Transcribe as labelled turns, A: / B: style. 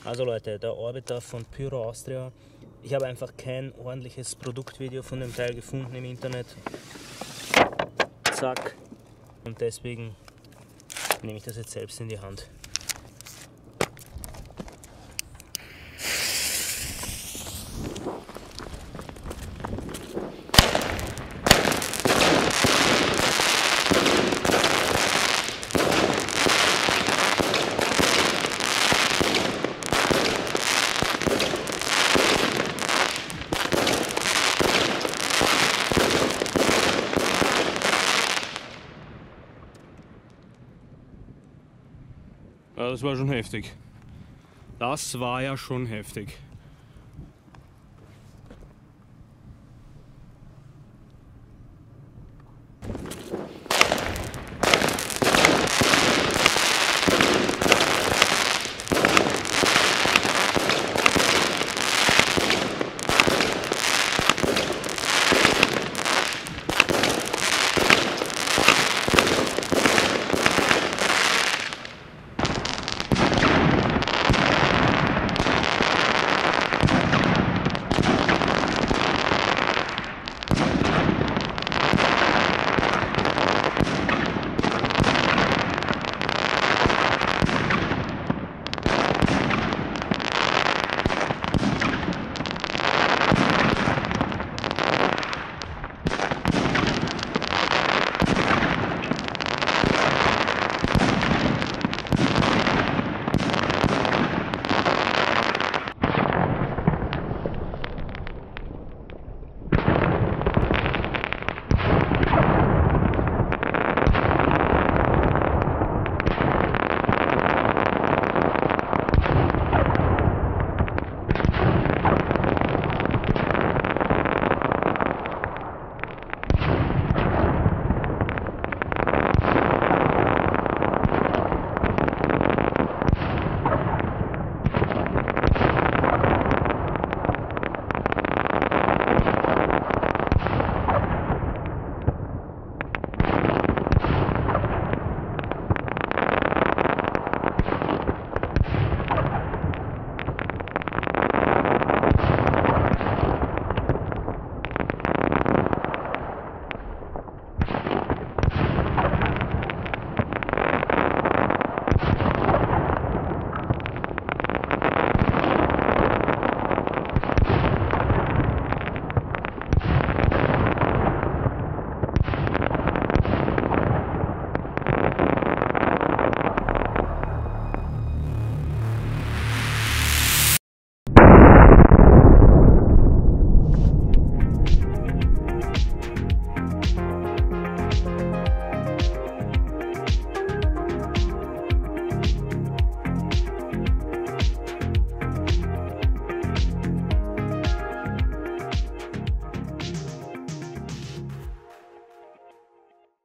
A: Also Leute, der Orbiter von Pyro Austria. Ich habe einfach kein ordentliches Produktvideo von dem Teil gefunden im Internet. Zack. Und deswegen nehme ich das jetzt selbst in die Hand.
B: Ja, das war schon heftig. Das war ja schon heftig.